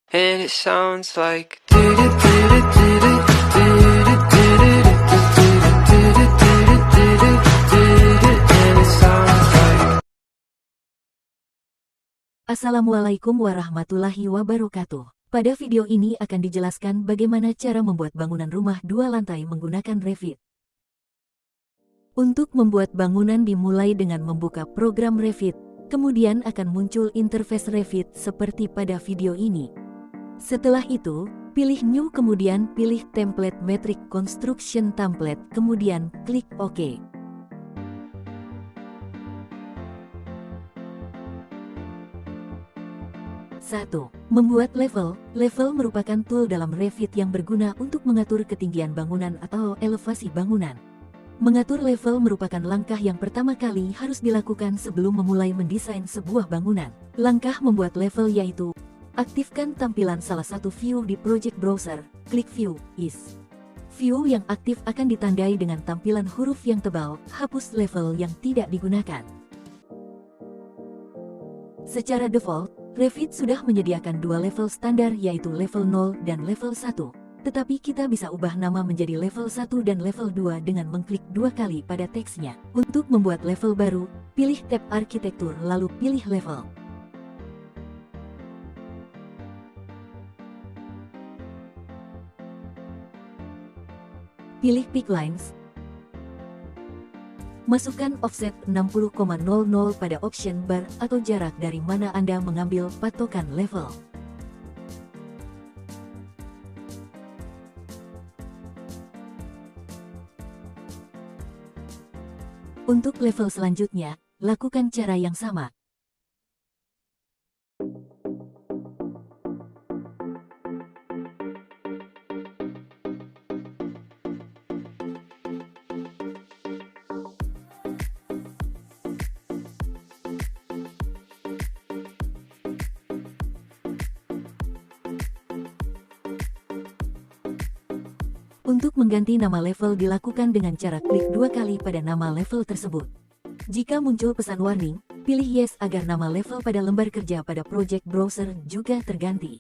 And it sounds like Assalamualaikum warahmatullahi wabarakatuh. Pada video ini akan dijelaskan bagaimana cara membuat bangunan rumah 2 lantai menggunakan Revit. Untuk membuat bangunan dimulai dengan membuka program Revit, kemudian akan muncul interface Revit seperti pada video ini. Setelah itu, pilih New kemudian pilih Template Metric Construction Template, kemudian klik OK. Satu, membuat level. Level merupakan tool dalam Revit yang berguna untuk mengatur ketinggian bangunan atau elevasi bangunan. Mengatur level merupakan langkah yang pertama kali harus dilakukan sebelum memulai mendesain sebuah bangunan. Langkah membuat level yaitu, aktifkan tampilan salah satu view di project browser, klik View is. View yang aktif akan ditandai dengan tampilan huruf yang tebal, hapus level yang tidak digunakan. Secara default, Revit sudah menyediakan 2 level standar yaitu level 0 dan level 1. Tetapi kita bisa ubah nama menjadi level 1 dan level 2 dengan mengklik 2 kali pada teksnya. Untuk membuat level baru, pilih tab arsitektur lalu pilih level. Pilih Pick Lines. Masukkan offset 60,00 pada option bar atau jarak dari mana Anda mengambil patokan level. Untuk level selanjutnya, lakukan cara yang sama. Untuk mengganti nama level dilakukan dengan cara klik 2 kali pada nama level tersebut. Jika muncul pesan warning, pilih Yes agar nama level pada lembar kerja pada project browser juga terganti.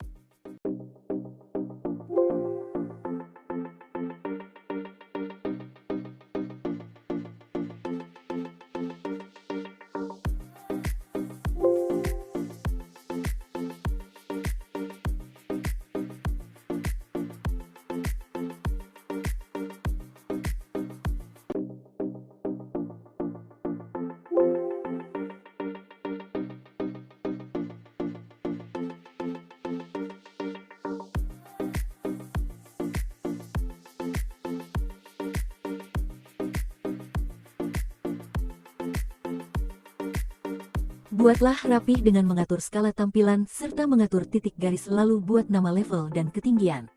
Buatlah rapih dengan mengatur skala tampilan serta mengatur titik garis lalu buat nama level dan ketinggian.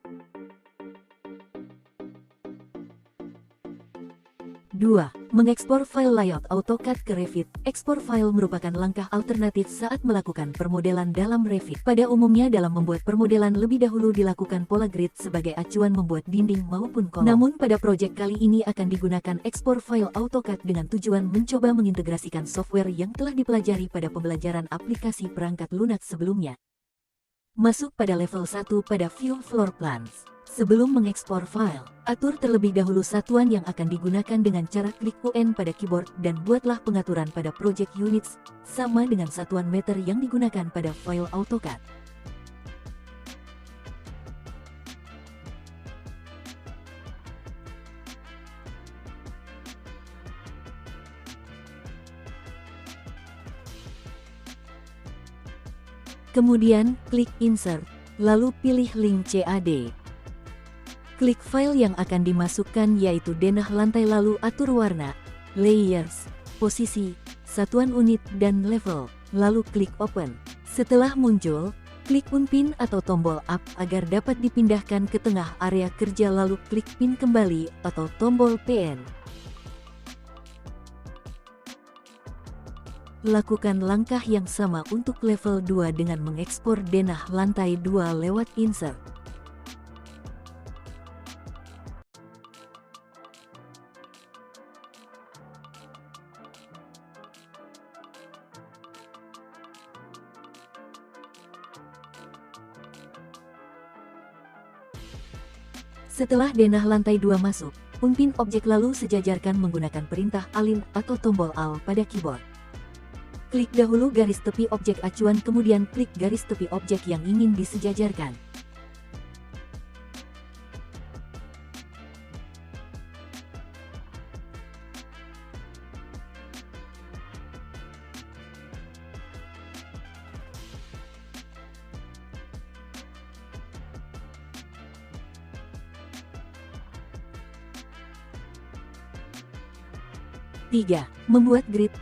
2. Mengekspor file layout AutoCAD ke Revit. Ekspor file merupakan langkah alternatif saat melakukan permodelan dalam Revit. Pada umumnya dalam membuat permodelan lebih dahulu dilakukan pola grid sebagai acuan membuat dinding maupun kolom. Namun pada proyek kali ini akan digunakan ekspor file AutoCAD dengan tujuan mencoba mengintegrasikan software yang telah dipelajari pada pembelajaran aplikasi perangkat lunak sebelumnya. Masuk pada level 1 pada View Floor Plans. Sebelum mengekspor file, atur terlebih dahulu satuan yang akan digunakan dengan cara klik UN pada keyboard dan buatlah pengaturan pada project units, sama dengan satuan meter yang digunakan pada file AutoCAD. Kemudian, klik Insert, lalu pilih link CAD. Klik file yang akan dimasukkan yaitu denah lantai lalu atur warna, layers, posisi, satuan unit dan level, lalu klik open. Setelah muncul, klik Unpin atau tombol up agar dapat dipindahkan ke tengah area kerja lalu klik pin kembali atau tombol PN. Lakukan langkah yang sama untuk level 2 dengan mengekspor denah lantai 2 lewat Insert. Setelah denah lantai 2 masuk, unpin objek lalu sejajarkan menggunakan perintah Alt atau tombol Alt pada keyboard. Klik dahulu garis tepi objek acuan, kemudian klik garis tepi objek yang ingin disejajarkan. Tiga, membuat grid.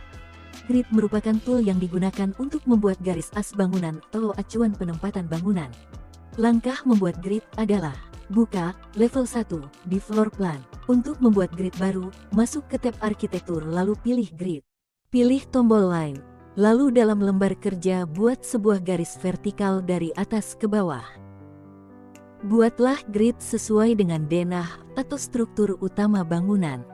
Grid merupakan tool yang digunakan untuk membuat garis as bangunan atau acuan penempatan bangunan. Langkah membuat grid adalah: buka, level 1, di floor plan. Untuk membuat grid baru, masuk ke tab arsitektur lalu pilih grid. Pilih tombol line. Lalu dalam lembar kerja buat sebuah garis vertikal dari atas ke bawah. Buatlah grid sesuai dengan denah atau struktur utama bangunan.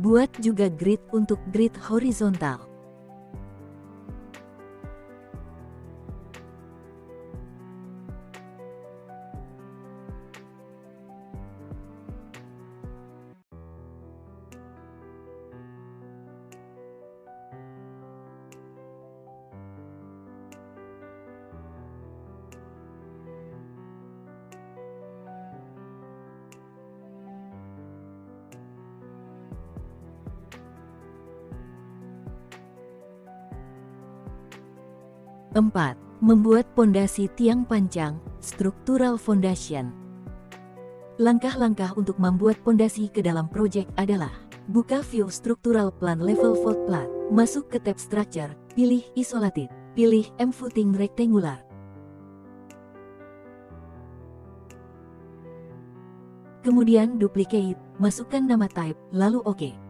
Buat juga grid untuk grid horizontal. Empat, membuat pondasi tiang panjang, structural foundation. Langkah-langkah untuk membuat pondasi ke dalam proyek adalah: buka view structural plan level fault plat, masuk ke tab structure, pilih isolated, pilih footing rectangular. Kemudian duplicate, masukkan nama type, lalu OK.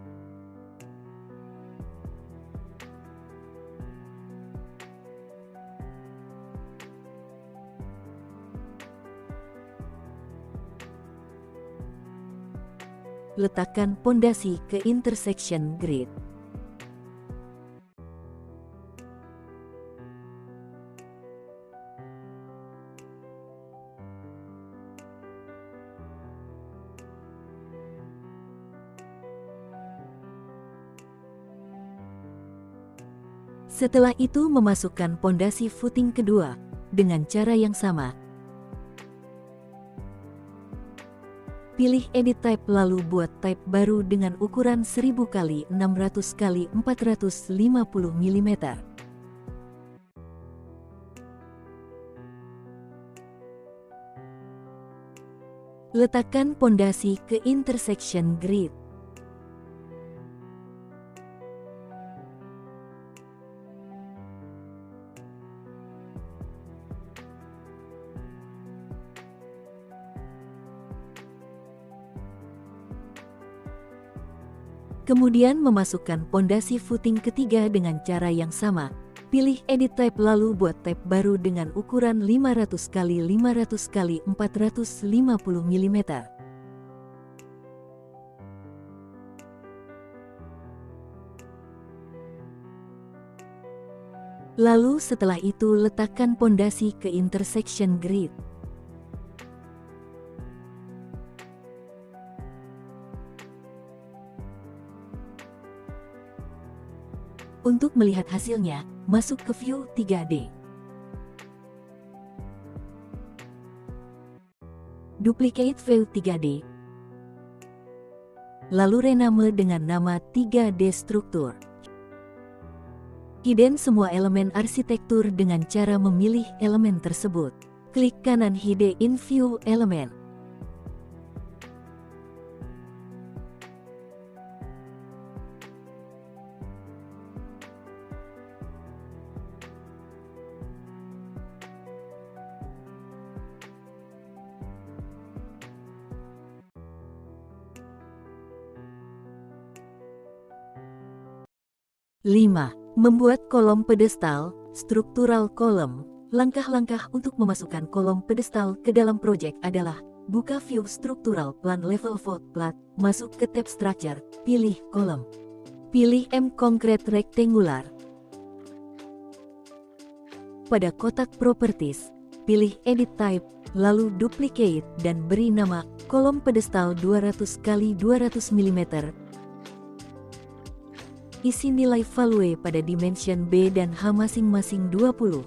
Letakkan pondasi ke intersection grid. Setelah itu memasukkan pondasi footing kedua dengan cara yang sama. Pilih edit type lalu buat type baru dengan ukuran 1000 x 600 x 450 mm. Letakkan pondasi ke intersection grid. Kemudian memasukkan pondasi footing ketiga dengan cara yang sama. Pilih edit type lalu buat type baru dengan ukuran 500 x 500 x 450 mm. Lalu setelah itu letakkan pondasi ke intersection grid. Untuk melihat hasilnya, masuk ke view 3D. Duplicate view 3D. Lalu rename dengan nama 3D struktur. Hidden semua elemen arsitektur dengan cara memilih elemen tersebut. Klik kanan Hide in View Element. 5. Membuat kolom pedestal, struktural kolom. Langkah-langkah untuk memasukkan kolom pedestal ke dalam proyek adalah: buka view struktural plan level vote plat, masuk ke tab structure, pilih kolom. Pilih M concrete rectangular. Pada kotak properties, pilih edit type, lalu duplicate dan beri nama kolom pedestal 200 x 200 mm. Isi nilai value pada dimension B dan H masing-masing 20.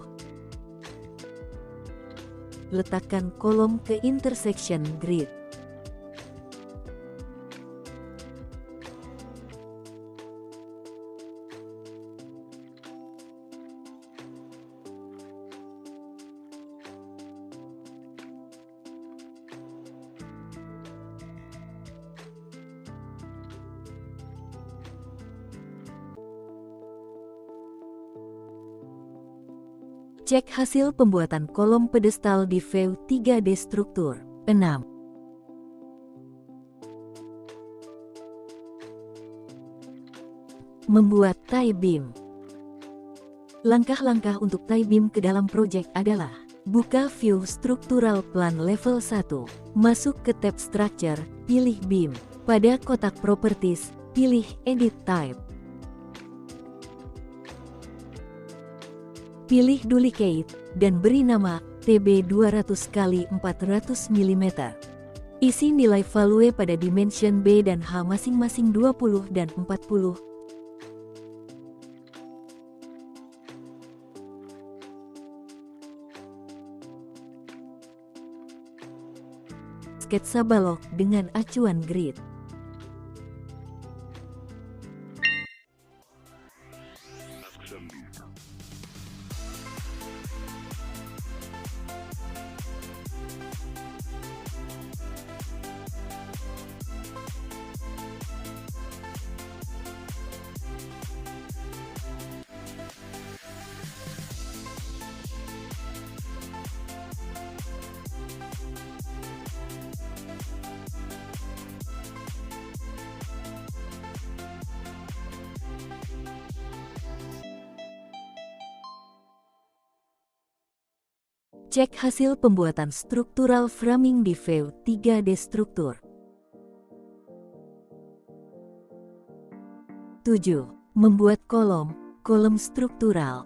Letakkan kolom ke intersection grid. Cek hasil pembuatan kolom pedestal di view 3D struktur. 6. Membuat tie beam. Langkah-langkah untuk tie beam ke dalam proyek adalah: buka view struktural plan level 1, masuk ke tab structure, pilih beam. Pada kotak properties, pilih edit type. Pilih duplicate dan beri nama TB 200 x 400 mm. Isi nilai value pada dimension B dan H masing-masing 20 dan 40. Sketsa balok dengan acuan grid. Cek hasil pembuatan struktural framing di view 3D struktur. 7. Membuat kolom struktural.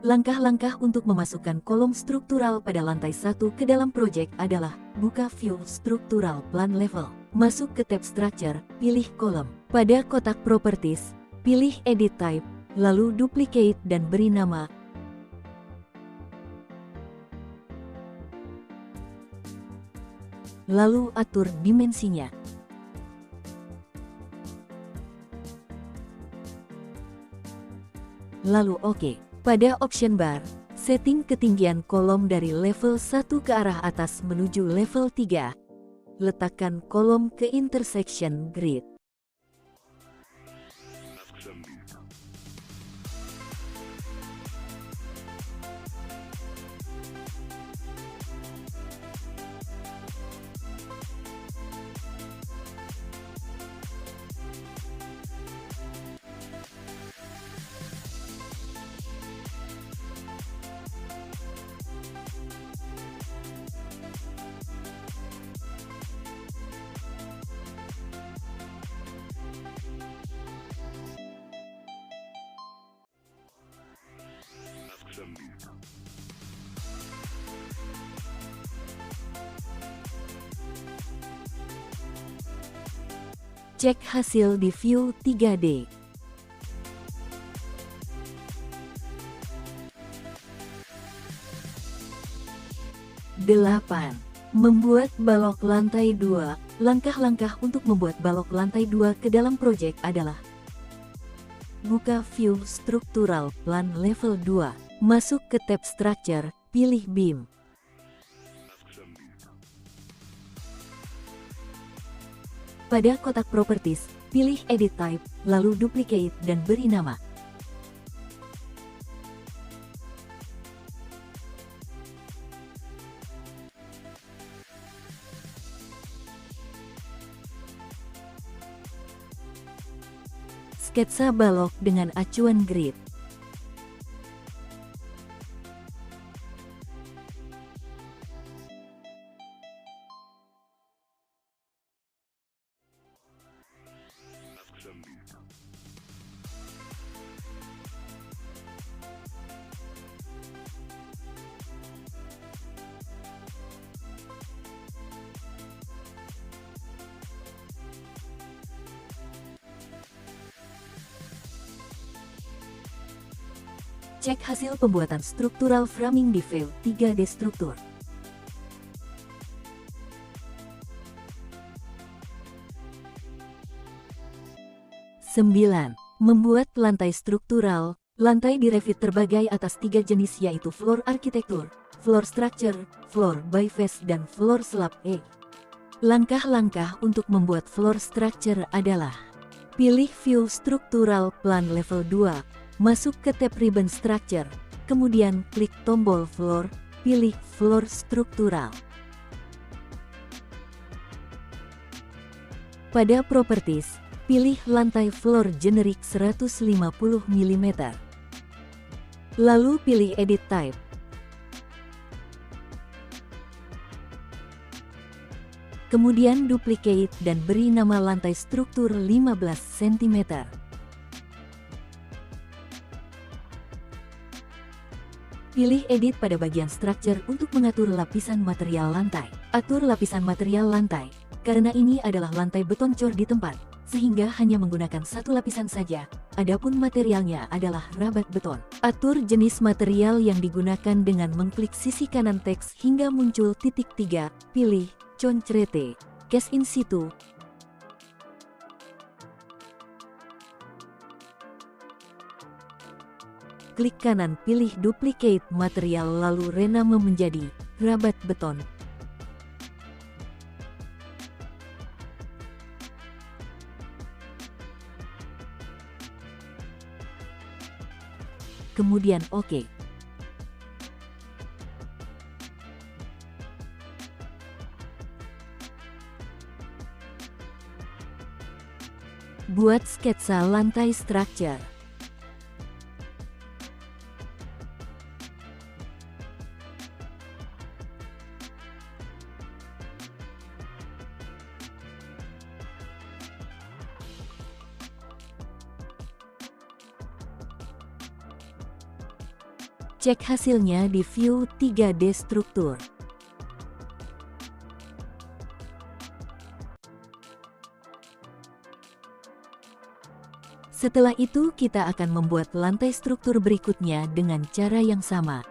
Langkah-langkah untuk memasukkan kolom struktural pada lantai 1 ke dalam proyek adalah: buka view struktural plan level, masuk ke tab structure, pilih kolom. Pada kotak properties, pilih edit type, lalu duplicate dan beri nama. Lalu atur dimensinya. Lalu oke. Pada option bar, setting ketinggian kolom dari level 1 ke arah atas menuju level 3. Letakkan kolom ke intersection grid. Cek hasil di view 3D. 8. Membuat balok lantai 2. Langkah-langkah untuk membuat balok lantai 2 ke dalam proyek adalah: buka view struktural plan level 2, masuk ke tab structure, pilih beam. Pada kotak properties, pilih edit type, lalu duplicate dan beri nama. Sketsa balok dengan acuan grid. Cek hasil pembuatan struktural framing di View 3D Struktur. Sembilan. Membuat lantai struktural. Lantai di Revit terbagi atas 3 jenis yaitu floor arsitektur, floor structure, floor by face, dan floor slab E. Langkah-langkah untuk membuat floor structure adalah: pilih view struktural plan level 2, masuk ke tab ribbon structure, kemudian klik tombol floor, pilih floor struktural. Pada properties, pilih lantai floor generik 150 mm. Lalu pilih edit type. Kemudian duplicate dan beri nama lantai struktur 15 cm. Pilih edit pada bagian structure untuk mengatur lapisan material lantai. Atur lapisan material lantai, karena ini adalah lantai beton cor di tempat, sehingga hanya menggunakan satu lapisan saja, adapun materialnya adalah rabat beton. Atur jenis material yang digunakan dengan mengklik sisi kanan teks hingga muncul titik 3, pilih concrete, cast in situ. Klik kanan pilih duplicate material lalu rename menjadi rabat beton. Kemudian OK. Buat sketsa lantai structure. Cek hasilnya di View 3D Struktur. Setelah itu kita akan membuat lantai struktur berikutnya dengan cara yang sama.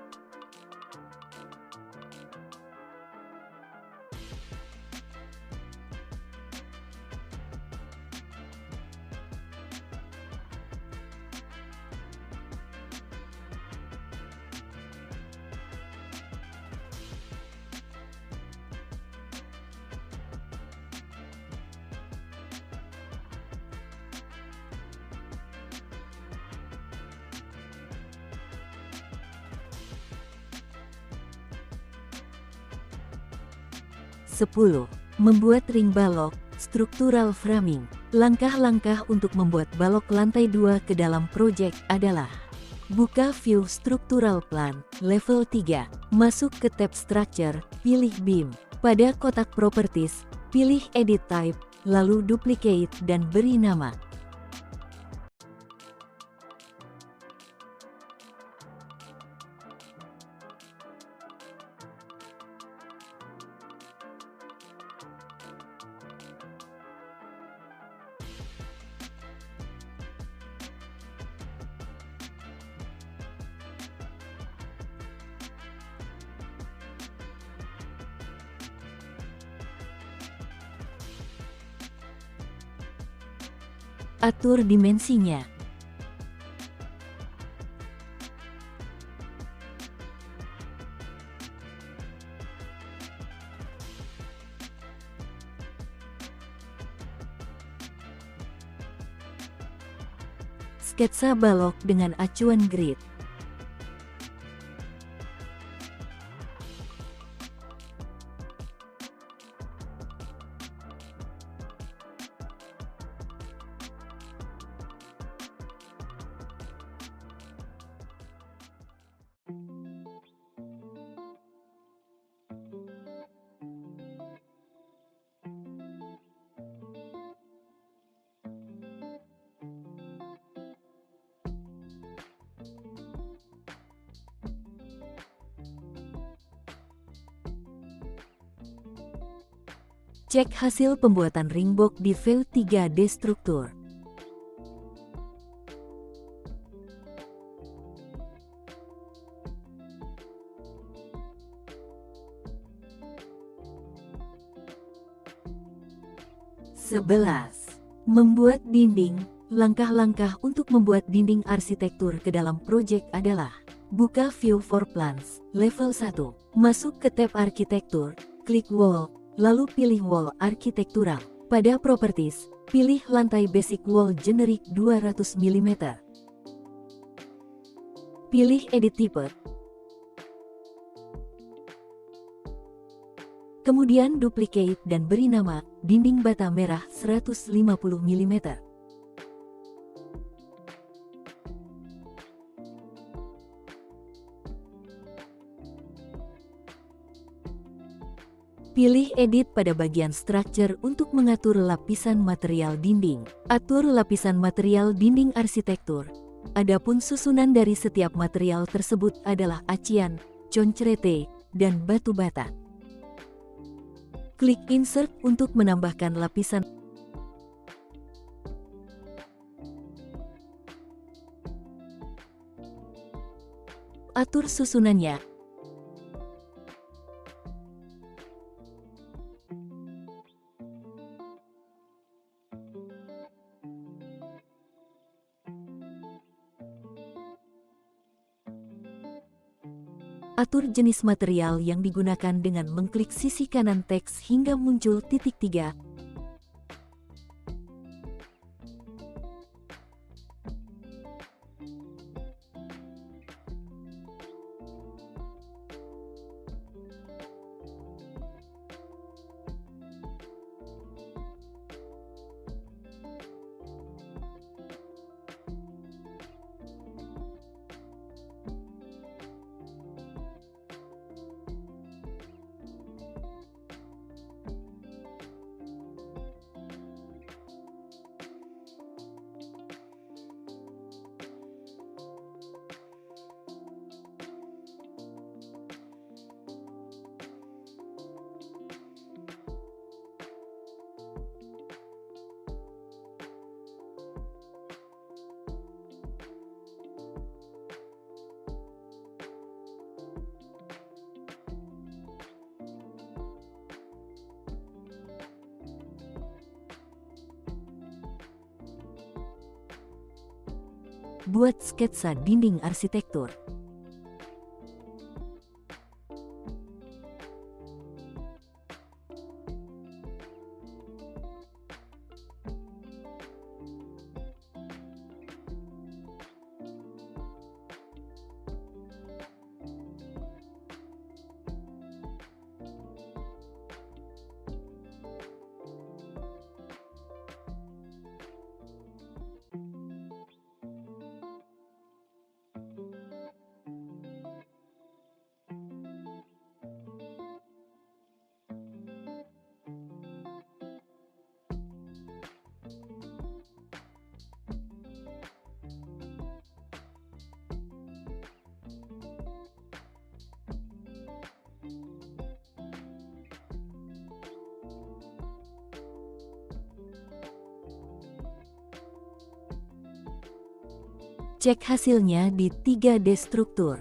Sepuluh. Membuat ring balok, struktural framing. Langkah-langkah untuk membuat balok lantai 2 ke dalam proyek adalah: buka view struktural plan, level 3, masuk ke tab structure, pilih beam. Pada kotak properties, pilih edit type, lalu duplicate dan beri nama. Atur dimensinya. Sketsa balok dengan acuan grid. Cek hasil pembuatan ringbox di View 3D Struktur. Membuat dinding. Langkah-langkah untuk membuat dinding arsitektur ke dalam proyek adalah: buka View for Plans, level 1. Masuk ke tab Arsitektur, klik Wall, lalu pilih Wall Arsitektural. Pada Properties, pilih lantai Basic Wall Generic 200 mm. Pilih Edit Type. Kemudian duplicate dan beri nama dinding bata merah 150 mm. Pilih Edit pada bagian Structure untuk mengatur lapisan material dinding. Atur lapisan material dinding arsitektur. Adapun susunan dari setiap material tersebut adalah acian, concrete, dan batu bata. Klik Insert untuk menambahkan lapisan. Atur susunannya. Atur jenis material yang digunakan dengan mengklik sisi kanan teks hingga muncul titik 3. Buat sketsa dinding arsitektur. Cek hasilnya di 3D Struktur.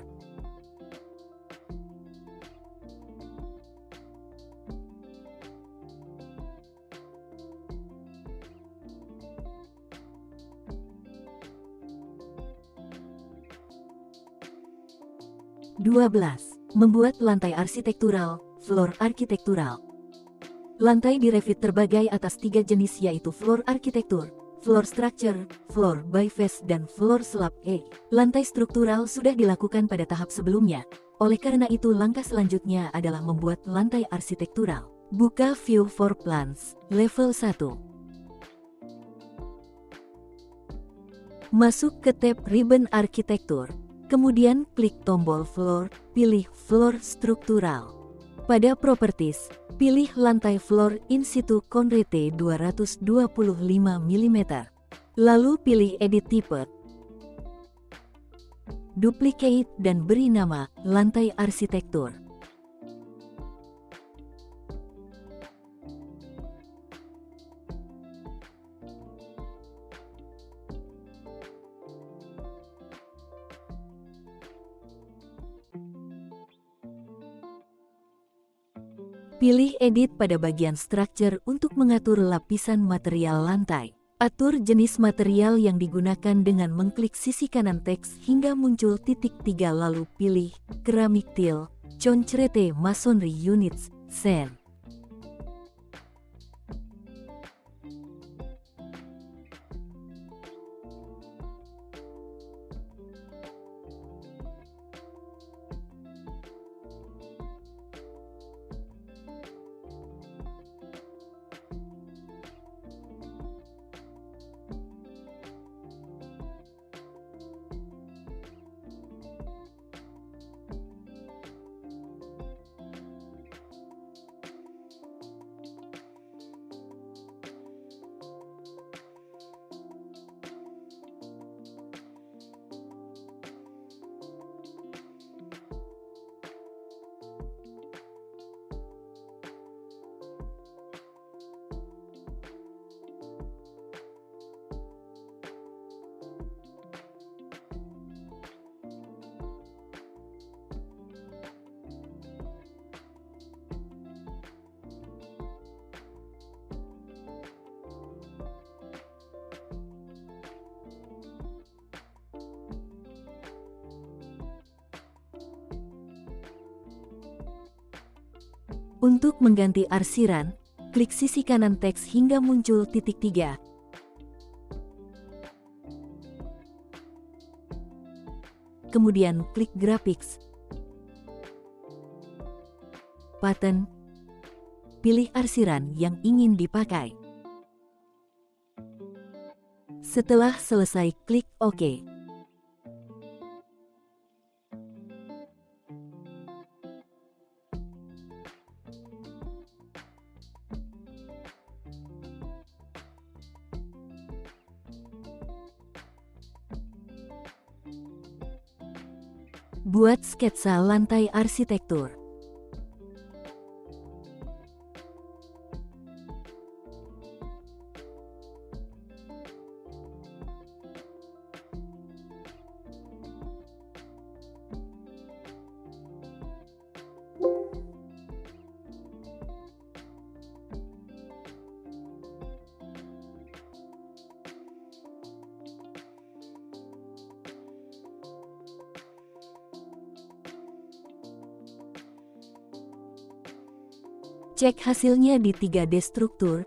Membuat lantai arsitektural, floor arsitektural. Lantai di Revit terbagi atas 3 jenis, yaitu floor arsitektur, floor structure, floor by face, dan floor slab A. Lantai struktural sudah dilakukan pada tahap sebelumnya. Oleh karena itu, langkah selanjutnya adalah membuat lantai arsitektural. Buka View for Plans, level 1. Masuk ke tab Ribbon Arsitektur. Kemudian klik tombol Floor, pilih Floor Struktural. Pada Properties, pilih lantai floor in situ concrete 225 mm. Lalu pilih Edit Type. Duplicate dan beri nama lantai arsitektur. Pilih Edit pada bagian Structure untuk mengatur lapisan material lantai. Atur jenis material yang digunakan dengan mengklik sisi kanan teks hingga muncul titik 3 lalu pilih Keramik Tile, Concrete Masonry Units, Sen. Untuk mengganti arsiran, klik sisi kanan teks hingga muncul titik 3. Kemudian klik Graphics. Pattern. Pilih arsiran yang ingin dipakai. Setelah selesai, klik OK. Buat sketsa lantai arsitektur. Cek hasilnya di 3D struktur.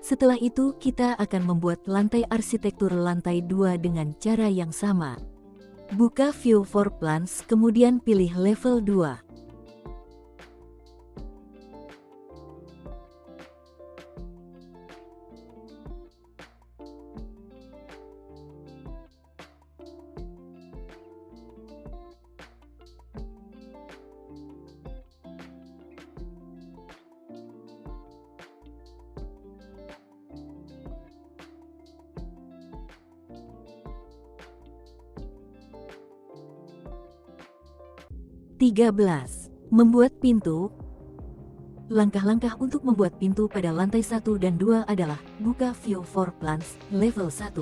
Setelah itu kita akan membuat lantai arsitektur lantai 2 dengan cara yang sama. Buka View for Plans kemudian pilih level 2. Membuat pintu. Langkah-langkah untuk membuat pintu pada lantai 1 dan 2 adalah buka View for Plans, level 1.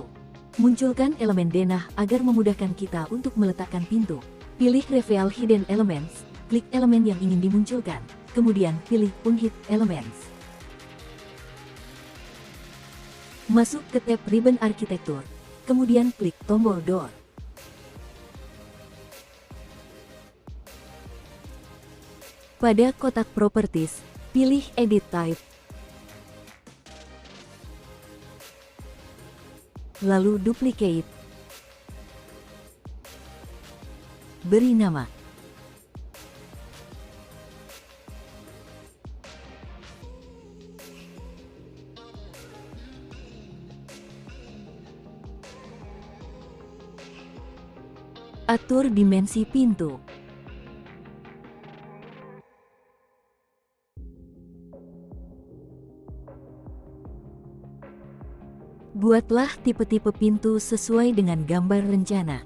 Munculkan elemen denah agar memudahkan kita untuk meletakkan pintu. Pilih Reveal Hidden Elements, klik elemen yang ingin dimunculkan, kemudian pilih Unhid Elements. Masuk ke tab Ribbon Arsitektur, kemudian klik tombol Door. Pada kotak Properties, pilih Edit Type. Lalu Duplicate. Beri nama. Atur dimensi pintu. Buatlah tipe-tipe pintu sesuai dengan gambar rencana.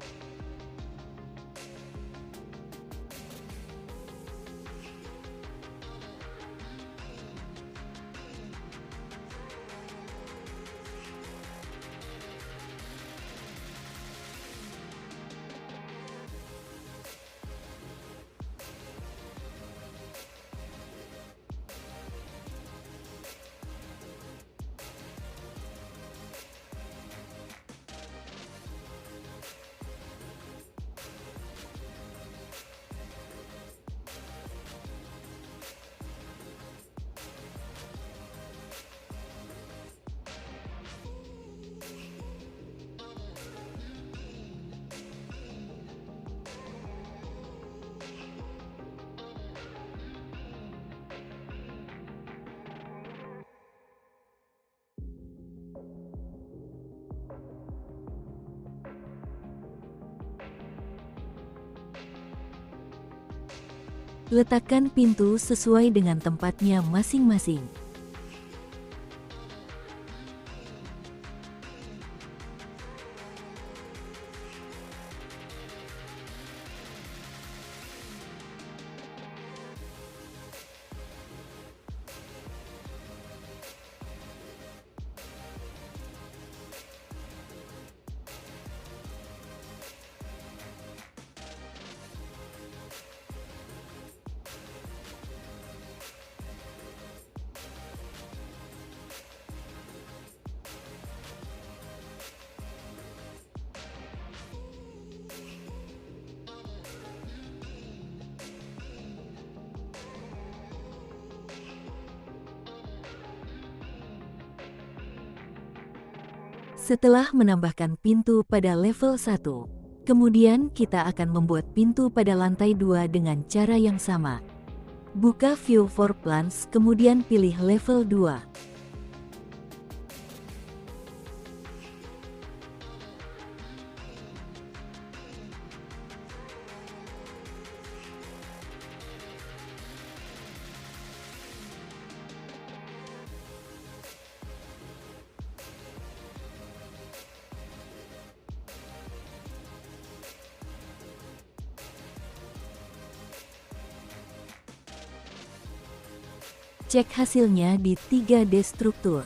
Letakkan pintu sesuai dengan tempatnya masing-masing. Setelah menambahkan pintu pada level 1, kemudian kita akan membuat pintu pada lantai 2 dengan cara yang sama. Buka View for Plans, kemudian pilih level 2. Cek hasilnya di 3D struktur.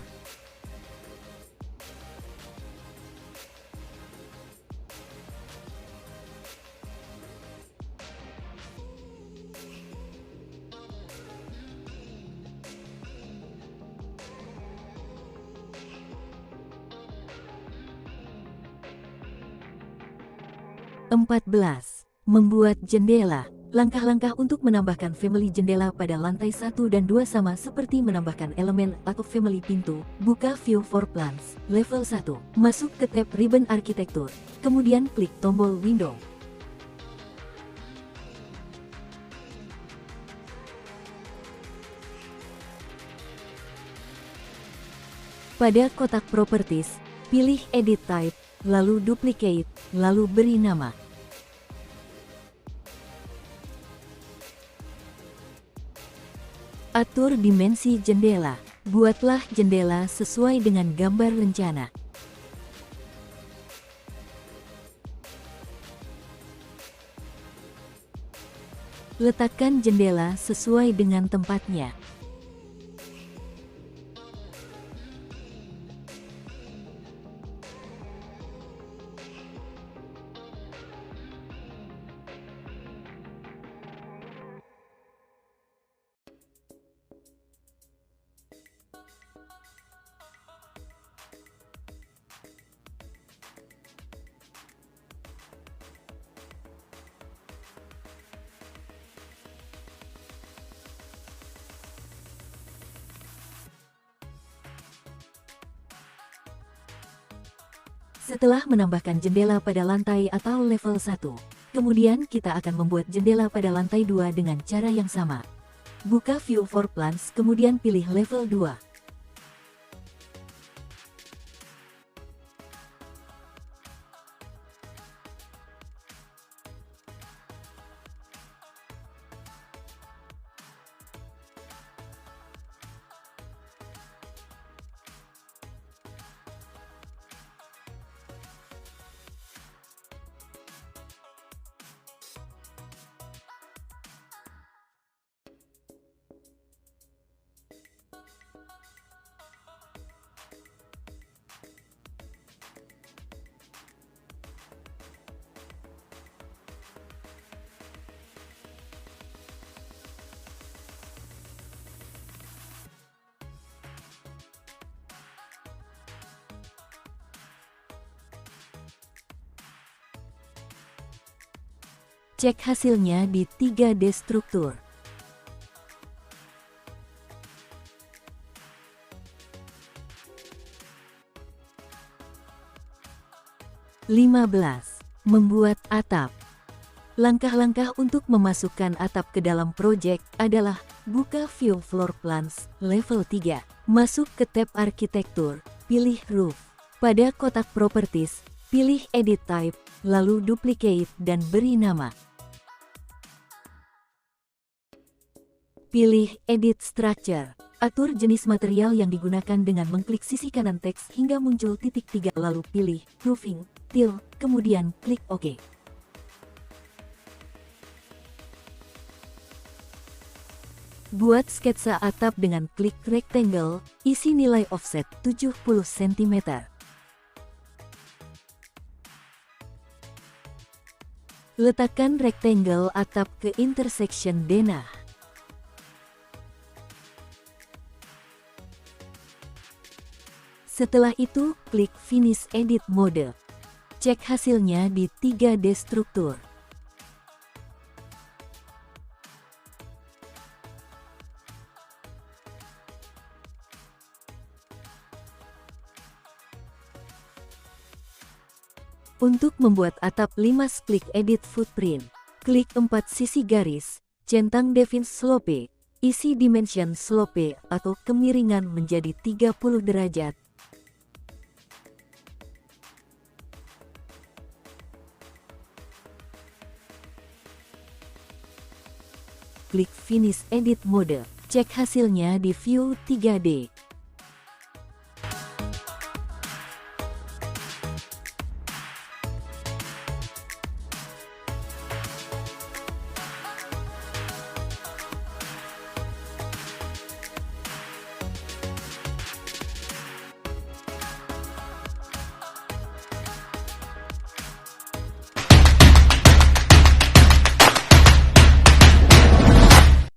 Membuat jendela. Langkah-langkah untuk menambahkan family jendela pada lantai 1 dan 2 sama seperti menambahkan elemen atau family pintu. Buka View for Plans, level 1. Masuk ke tab Ribbon Arsitektur, kemudian klik tombol Window. Pada kotak Properties, pilih Edit Type, lalu Duplicate, lalu beri nama. Atur dimensi jendela. Buatlah jendela sesuai dengan gambar rencana. Letakkan jendela sesuai dengan tempatnya. Setelah menambahkan jendela pada lantai atau level 1, kemudian kita akan membuat jendela pada lantai 2 dengan cara yang sama. Buka View for Plans, kemudian pilih level 2. Cek hasilnya di 3D struktur. Membuat atap. Langkah-langkah untuk memasukkan atap ke dalam proyek adalah buka View Floor Plans, level 3. Masuk ke tab Arsitektur, pilih Roof. Pada kotak Properties, pilih Edit Type, lalu Duplicate dan beri nama. Pilih Edit Structure. Atur jenis material yang digunakan dengan mengklik sisi kanan teks hingga muncul titik 3 lalu pilih Roofing, Till, kemudian klik OK. Buat sketsa atap dengan klik Rectangle, isi nilai offset 70 cm. Letakkan rectangle atap ke intersection denah. Setelah itu, klik Finish Edit Mode. Cek hasilnya di 3D Struktur. Untuk membuat atap limas, klik Edit Footprint. Klik 4 sisi garis, centang Define Slope, isi Dimension Slope atau kemiringan menjadi 30 derajat. Klik Finish Edit Mode. Cek hasilnya di View 3D.